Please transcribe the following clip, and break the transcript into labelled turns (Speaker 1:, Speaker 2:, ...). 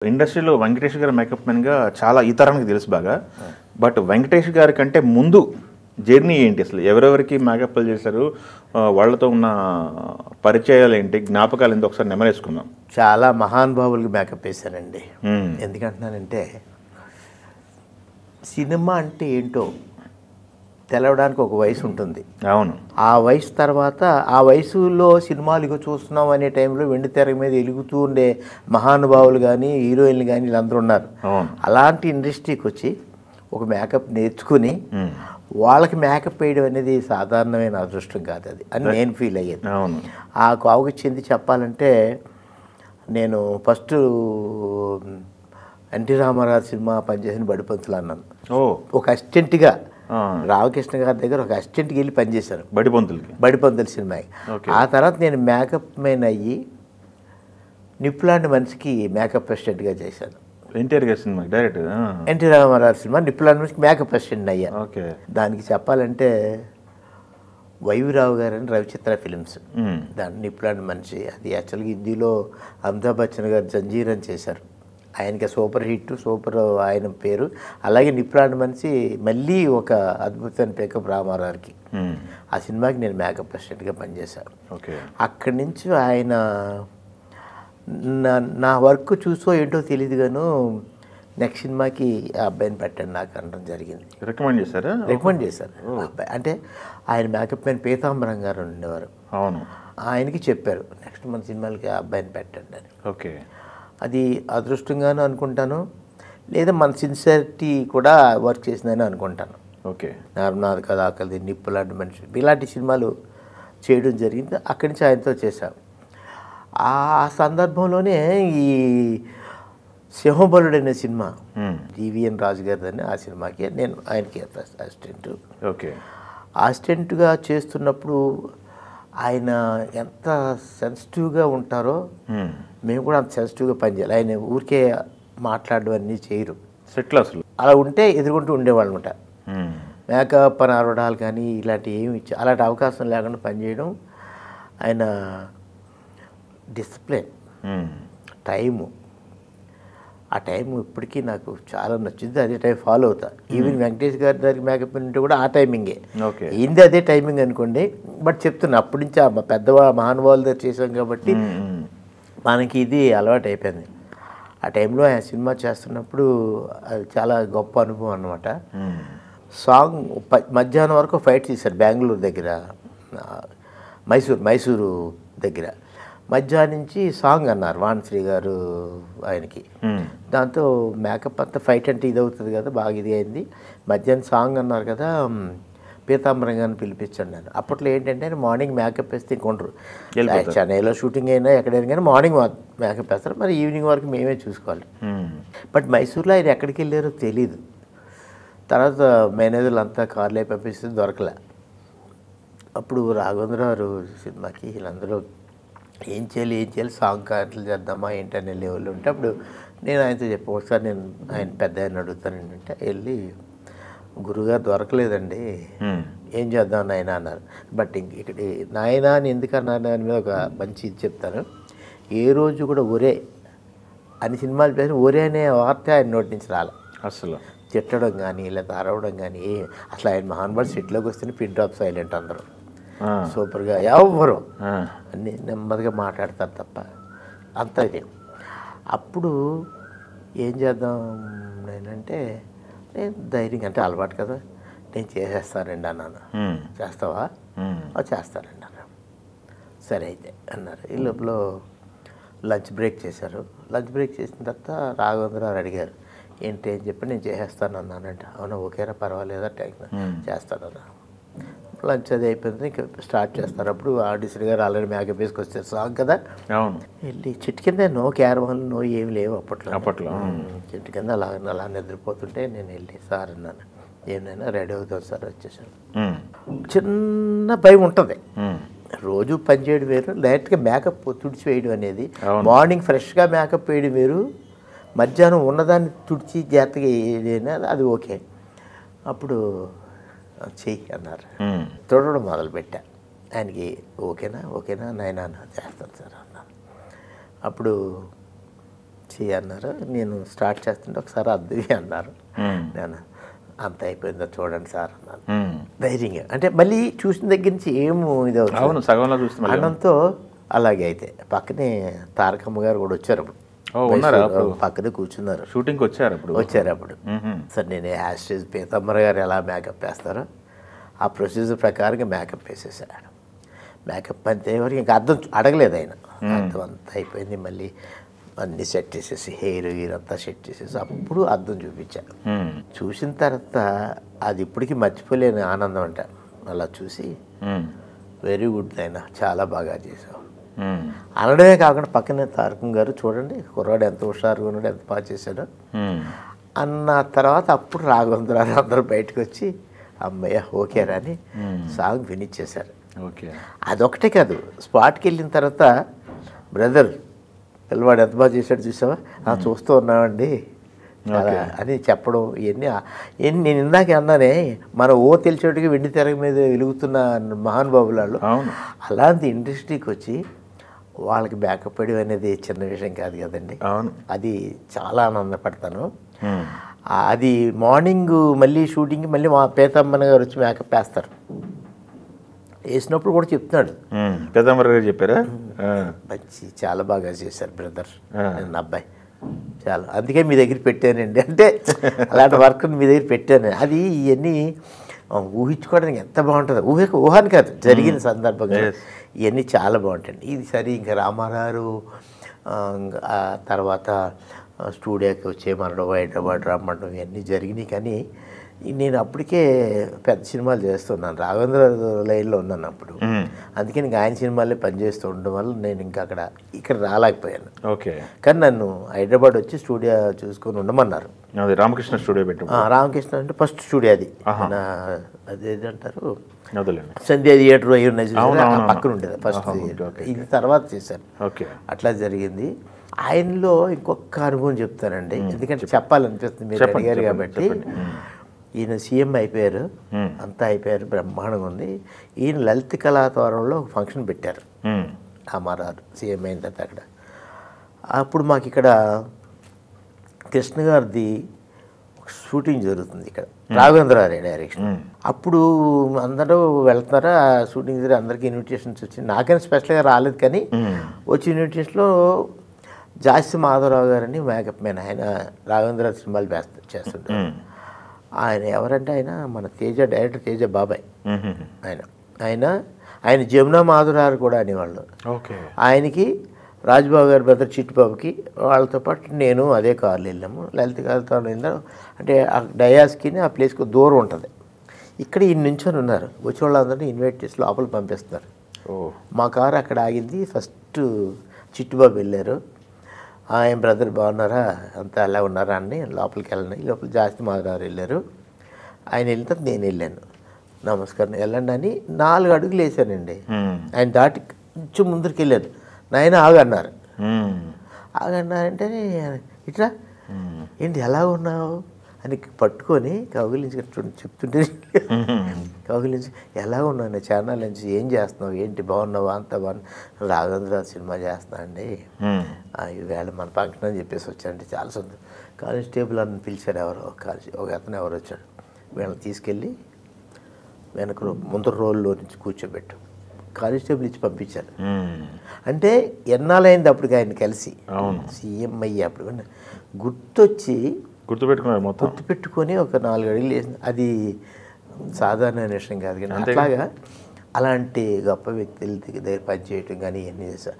Speaker 1: ఇండస్ట్రీలో వెంకటేష్ గారు మేకప్ మ్యాన్గా చాలా ఈ తరానికి తెలుసు బాగా. బట్ వెంకటేష్ గారి కంటే ముందు జర్నీ ఏంటి అసలు? ఎవరెవరికి మేకప్లు చేశారు, వాళ్ళతో ఉన్న పరిచయాలు ఏంటి, జ్ఞాపకాలు ఏంటి, ఒకసారి నెమరేసుకుందాం.
Speaker 2: చాలా మహానుభావులకి మేకప్ వేశానండి. ఎందుకంటున్నానంటే సినిమా అంటే ఏంటో తెలవడానికి ఒక వయసు ఉంటుంది.
Speaker 1: అవును.
Speaker 2: ఆ వయసు తర్వాత ఆ వయసులో సినిమాలు ఇక చూస్తున్నాం అనే టైంలో వెండి తెర మీద వెలుగుతూ ఉండే మహానుభావులు కానీ హీరోయిన్లు కానీ వీళ్ళందరూ ఉన్నారు. అలాంటి ఇండస్ట్రీకి వచ్చి ఒక మేకప్ నేర్చుకుని వాళ్ళకి మేకప్ వేయడం అనేది సాధారణమైన అదృష్టం కాదు అది అని నేను ఫీల్ అయ్యేది. ఆ కావుకి చెంది చెప్పాలంటే నేను ఫస్ట్ ఎన్టీ రామారావు సినిమా పనిచేసిన బడిపంతులు అన్నాను. ఒక అసిస్టెంట్గా రామకృష్ణ గారి దగ్గర ఒక అసిస్టెంట్కి వెళ్ళి పనిచేశాను బడిపంతుల సినిమాకి. ఆ తర్వాత నేను మేకప్ మెయిన్ అయ్యి నిప్పులాంటి మనిషికి మేకప్ అసిస్టెంట్గా చేశాను.
Speaker 1: ఎన్టీఆర్ గారి cinema direct
Speaker 2: NT Ramarao cinema నిప్పులాంటి మనిషికి మేకప్ అసిస్టెంట్ అయ్యాను. దానికి చెప్పాలంటే వైవిరావు గారు అని రవిచిత్ర ఫిలిమ్స్, దాని నిప్పులాంటి మనిషి అది యాక్చువల్గా హిందీలో అమితాబ్ బచ్చన్ గారు జంజీర్ అని చేశారు. ఆయనకి సూపర్ హిట్, సూపర్ ఆయన పేరు. అలాగే నిప్పులాంటి మనిషి మళ్ళీ ఒక అద్భుతమైన పికప్ రామారావుకి. ఆ సినిమాకి నేను మేకప్ అసిస్టెంట్గా పనిచేశాను. అక్కడి నుంచి ఆయన నా వర్క్ చూసో ఏంటో తెలియదు గాను నెక్స్ట్ సినిమాకి ఆ అబ్బాయిని పెట్టండి నాకు అనడం జరిగింది. రికమెండ్ చేశారు అబ్బాయి. అంటే ఆయన మేకప్ మ్యాన్ పీతాంబరం గారు ఉండేవారు.
Speaker 1: అవును.
Speaker 2: ఆయనకి చెప్పారు నెక్స్ట్ మన సినిమాలకి ఆ అబ్బాయిని పెట్టండి అని.
Speaker 1: ఓకే. అది
Speaker 2: అదృష్టంగాను అనుకుంటాను, లేదా మన సిన్సియారిటీ కూడా వర్క్ చేసిందని అనుకుంటాను.
Speaker 1: ఓకే.
Speaker 2: నాది కదా ఆకలిది, నిప్పులాంటి మనిషి, ఇలాంటి సినిమాలు చేయడం జరిగింది. అక్కడి నుంచి ఆయనతో చేశాం. ఆ సందర్భంలోనే ఈ సింహబలుడు అనే సినిమా జీవీఎన్ రాజు గారిదని, ఆ సినిమాకి నేను ఆయనకి అసిస్టెంట్.
Speaker 1: ఓకే.
Speaker 2: అసిస్టెంట్గా చేస్తున్నప్పుడు ఆయన ఎంత సెన్సిటివ్గా ఉంటారో మేము కూడా అంత సెన్సిటివ్గా పనిచేయాలి. ఆయన ఊరికే మాట్లాడడం అన్నీ చేయరు,
Speaker 1: సెట్లు అసలు
Speaker 2: అలా ఉంటే ఎదుర్కొంటూ ఉండేవాళ్ళు అనమాట. మేకప్ అని అరవడాలు కానీ ఇలాంటి ఏమి ఇచ్చి అలాంటి అవకాశం లేకుండా పనిచేయడం. ఆయన డిసిప్లిన్, టైము, ఆ టైం ఇప్పటికీ నాకు చాలా నచ్చింది. అదే టైం ఫాలో అవుతా. ఈవెన్ వెంకటేష్ గారి దగ్గర మేకప్ ఉంటే కూడా ఆ టైమింగే ఏంది, అదే టైమింగ్ అనుకోండి. బట్ చెప్తున్నా అప్పటి నుంచి ఆ మహానుభావుల దగ్గర చేసాం కాబట్టి మనకి ఇది అలవాటు అయిపోయింది. ఆ టైంలో ఆయన సినిమా చేస్తున్నప్పుడు అది చాలా గొప్ప అనుభవం అన్నమాట. సాంగ్ మధ్యాహ్నం వరకు ఫైట్ చేశారు బెంగళూరు దగ్గర, మైసూరు దగ్గర. మధ్యాహ్నం నుంచి సాంగ్ అన్నారు వాణిశ్రీ గారు ఆయనకి. దాంతో మేకప్ అంతా ఫైట్ అంటే ఇది అవుతుంది కదా, బాగా ఇది అయింది. మధ్యాహ్నం సాంగ్ అన్నారు కదా, పీతాంబరం గారిని పిలిపించండి నేను. అప్పట్లో ఏంటంటే మార్నింగ్ మేకప్ వేస్తే ఇంకొండరు, చెన్నైలో షూటింగ్ అయినా ఎక్కడైనా కానీ మార్నింగ్ మేకప్ వేస్తారు, మరి ఈవినింగ్ వరకు మేమే చూసుకోవాలి. బట్ మైసూర్లో ఆయన ఎక్కడికి వెళ్ళారో తెలీదు. తర్వాత మేనేజర్లు అంతా కార్లో పంపిస్తే దొరకలే. అప్పుడు రాఘవేంద్రరావు సినిమాకి వీళ్ళందరూ ఏం చేయాలి సాంగ్ కాంటలు చేద్దామా ఏంటనే లెవెల్లో ఉంటే అప్పుడు నేను ఆయనతో చెప్పాను, ఒకసారి నేను ఆయన పెద్ద ఆయన అడుగుతాను ఏంటంటే, వెళ్ళి గురువుగారు దొరకలేదండి ఏం చేద్దాం నాయన అన్నారు. బట్ ఇక్కడ నాయన అని ఎందుకన్నారు దాని మీద ఒక మంచి ఇది చెప్తాను. ఏ రోజు కూడా ఒరే అని సినిమాలు పేరు ఒరే అనే వార్త ఆయన నోటి నుంచి రాలే.
Speaker 1: అసలు
Speaker 2: తిట్టడం కానీ లేదా అరవడం కానీ అసలు ఆయన మహానుభావుడు సెట్లోకి వస్తేనే పిన్ డ్రాప్ సైలెంట్, అందరూ సూపర్గా ఎవ్వరు అన్నీ నెమ్మదిగా మాట్లాడతారు తప్ప అంతా ఇది. అప్పుడు ఏం చేద్దాం నేనంటే, నేను ధైర్యంగా అంటే అలవాటు కదా, నేను చేసేస్తానండి అన్నాను. చేస్తావా? చేస్తానండి అన్నాను. సరే అయితే అన్నారు. ఈ లోపల లంచ్ బ్రేక్ చేశారు. లంచ్ బ్రేక్ చేసిన తర్వాత రాఘవేంద్రరావు అడిగారు ఏంటి అని చెప్పి, నేను చేసేస్తాను అన్నానంటే, అవునా ఓకేరా పర్వాలేదా చేస్తానన్నా. లంచ్ అది అయిపోయింది, ఇంకా స్టార్ట్ చేస్తారు. అప్పుడు ఆర్టిస్ట్ గారు ఆల్రెడీ మేకప్ వేసుకొచ్చారు సాంగ్ కదా. వెళ్ళి చెట్టు కింద నో క్యారవాన్లు నో ఏమి లేవు అప్పట్లో. చెట్టు కింద అలా నిద్రపోతుంటే నేను వెళ్ళి సార్ అన్నాను, ఏమైనా రెడీ అవుతాను సార్, వచ్చేసాను. చిన్న భయం ఉంటుంది, రోజు పని చేయడం వేరు, లైట్గా మేకప్ తుడిచి వేయడం అనేది. మార్నింగ్ ఫ్రెష్గా మేకప్ వేయడం వేరు, మధ్యాహ్నం ఉన్నదాన్ని తుడిచి జాగ్రత్తగా వేయడం అది ఓకే. అప్పుడు చెయ్యి అన్నారు, తొడవడం మొదలుపెట్టా. ఆయనకి ఓకేనా నాయన చేస్తాను సార్ అన్నారు. అప్పుడు చెయ్యి అన్నారు. నేను స్టార్ట్ చేస్తుంటే ఒకసారి అద్దవి అన్నారు. నేను అంత అయిపోయిందో చూడండి సార్ అన్నాను ధైర్యంగా. అంటే మళ్ళీ చూసిన దగ్గర నుంచి ఏమో ఇది
Speaker 1: అవును సగంలో చూస్తే
Speaker 2: అనడంతో అలాగే అయితే పక్కనే తారకమ్మ గారు కూడా వచ్చారు అప్పుడు. పక్కనే కూర్చున్నారు.
Speaker 1: షూటింగ్కి వచ్చారు
Speaker 2: అప్పుడు. సార్ నేను యాస్టేజ్ పీతమ్మ గారు ఎలా మేకప్ వేస్తారో ఆ ప్రొసీజర్ ప్రకారంగా మేకప్ వేసేసాడు. మేకప్ అంతే వరకు ఇంకా అర్థం అడగలేదు ఆయన. అర్థం అంతా అయిపోయింది. మళ్ళీ అన్నీ సెట్ చేసేసి హెయిర్ అంతా సెట్ చేసేసి అప్పుడు అర్థం చూపించాను. చూసిన తర్వాత అది ఇప్పటికీ మర్చిపోలేని ఆనందం అంట. అలా చూసి వెరీ గుడ్ అయినా చాలా బాగా చేసావు అనడమే కాకుండా పక్కనే తారకం గారు చూడండి కుర్రాడు ఎంత హుషారుగా ఉన్నాడు, ఎంత బాగా చేశాడో అన్న తర్వాత అప్పుడు రాఘవేంద్రరావు అందరూ బయటకు వచ్చి అమ్మయ్య ఓకేరా అని సాంగ్ ఫినిష్ చేశారు. అదొకటే కాదు, స్పాట్కి వెళ్ళిన తర్వాత బ్రదర్ పిల్లవాడు ఎంత బాగా చేశాడు చూసావా, చూస్తూ ఉన్నామండి అని చెప్పడం ఇవన్నీ నేను ఇందాకే అన్నానే మన తెలిసేటికి వెండి తెర మీద వెలుగుతున్న మహానుభావులు అలాంటి ఇండస్ట్రీకి వచ్చి వాళ్ళకి బ్యాకప్ వేయడం అనేది చిన్న విషయం కాదు కదండి. అది చాలా ఆనందపడతాను. అది మార్నింగ్ మళ్ళీ షూటింగ్కి మళ్ళీ మా పీతమ్మన్న గారు వచ్చి మేకప్ వేస్తారు. వేసినప్పుడు కూడా చెప్తున్నాడు.
Speaker 1: పీతమ్మ గారు చెప్పారా?
Speaker 2: మంచి చాలా బాగా చేశారు బ్రదర్ నా అబ్బాయి చాలా, అందుకే మీ దగ్గర పెట్టానండి. అంటే అలాంటి వర్క్ మీ దగ్గర పెట్టాను. అది ఇవన్నీ ఊహించుకోవడానికి ఎంత బాగుంటుంది. ఊహని కాదు, జరిగిన సందర్భంగా ఇవన్నీ చాలా బాగుంటాయండి. ఇది సరే ఇంకా రామారావు తర్వాత స్టూడియోకి వచ్చేయమనడం, హైదరాబాద్ రమ్మడం ఇవన్నీ జరిగినాయి. కానీ నేను అప్పటికే పెద్ద సినిమాలు చేస్తున్నాను, రాఘవేంద్ర లైన్లో ఉన్నాను అప్పుడు. అందుకే ఇంకా ఆయన సినిమాలే పనిచేస్తూ ఉండడం వల్ల నేను ఇంకా ఇక్కడ రాలేకపోయాను. కానీ నన్ను హైదరాబాద్ వచ్చి స్టూడియో చూసుకొని ఉండమన్నారు.
Speaker 1: రామకృష్ణ స్టూడియో పెట్టు.
Speaker 2: రామకృష్ణ అంటే ఫస్ట్ స్టూడియో అది అదేంటారు సంధ్యా థియేటర్ అయి ఉన్నది పక్కన ఉండేది ఫస్ట్. ఇది తర్వాత చేశాను. అట్లా జరిగింది. ఆయనలో ఇంకొక అనుభవం చెప్తానండి, ఎందుకంటే చెప్పాలనిపిస్తుంది మీరు అడిగారు కాబట్టి. ఈయన సీఎం అయిపోయారు, అంతా అయిపోయారు, బ్రహ్మాండంగా ఉంది. ఈయన లలిత కళాతోరణంలో ఒక ఫంక్షన్ పెట్టారు రామారావు సీఎం అయిన తర్వాత. అక్కడ అప్పుడు మాకు ఇక్కడ కృష్ణ గారిది షూటింగ్ జరుగుతుంది ఇక్కడ, రాఘవేంద్రరావు డైరెక్షన్. అప్పుడు అందరూ వెళ్తున్నారా షూటింగ్ దగ్గర, అందరికీ ఇన్విటేషన్స్ వచ్చింది. నాకైనా స్పెషల్గా రాలేదు, కానీ వచ్చి ఇన్విటేషన్లో జాస్తి మాధవరావు గారని మేకప్ మ్యాన్, ఆయన రాఘవేంద్ర సినిమాలు చేస్తుంటారు. ఆయన ఎవరంటే ఆయన మన డైరెక్టర్ తేజ బాబాయ్. ఆయన జమునా మాధురారు కూడా అనేవాళ్ళు. ఆయనకి రాజ్బాబు గారి బ్రదర్ చిట్టుబాబుకి వాళ్ళతో పాటు నేను అదే కార్లు వెళ్ళాము. లలిత గారితో వెళ్ళాము. అంటే ఆ డయాస్కి ఆ ప్లేస్కి దూరం ఉంటుంది. ఇక్కడ ఈయన నుంచొని ఉన్నారు. వచ్చే వాళ్ళందరినీ ఇన్వైట్ చేసి లోపల పంపిస్తున్నారు. మా కారు అక్కడ ఆగింది. ఫస్ట్ చిట్టుబాబు వెళ్ళారు. ఆయన బ్రదర్ బాగున్నారా, అంతా ఎలా ఉన్నారా అని లోపలికి వెళ్ళండి. లోపల జాస్తి మాధవరావు వెళ్ళారు. ఆయన వెళ్ళిన తర్వాత నేను వెళ్ళాను. నమస్కారం వెళ్ళండి అని 4 అడుగులు వేసానండి. ఆయన దాటి కొంచెం ముందరికి వెళ్ళాను. నాయన ఆగన్నారు. ఆగన్నారంటే ఇట్లా ఏంటి ఎలా ఉన్నావు అని పట్టుకొని కౌగిలించి చెప్తుంటే కౌగిలించి ఎలా ఉన్నాను ఛానల్ నుంచి, ఏం చేస్తున్నావు, ఏంటి బాగున్నావా, అంత బాగున్నా, రాఘవేంద్ర సినిమా చేస్తున్నా అండి, ఈవేళ మన ఫంక్షన్ అని చెప్పేసి వచ్చానండి. చాలా సంతోషం. కానిస్టేబుల్ అని పిలిచారు, ఒక అతను ఎవరు వచ్చాడు. వీళ్ళని తీసుకెళ్ళి వెనక ముందర రోల్లో నుంచి కూర్చోబెట్టు, కానిస్టేబుల్ ఇచ్చి పంపించారు. అంటే ఎన్నాళ్ళైంది అప్పటికి ఆయన కలిసి సీఎం అయ్యి అప్పుడు గుర్తుపెట్టుకొని ఒక 4 అడుగులు వేసింది. అది సాధారణ విషయం కాదు. కానీ అట్లాగా అలాంటి గొప్ప వ్యక్తుల దగ్గర పనిచేయటం కానీ ఇవన్నీ చేశారు.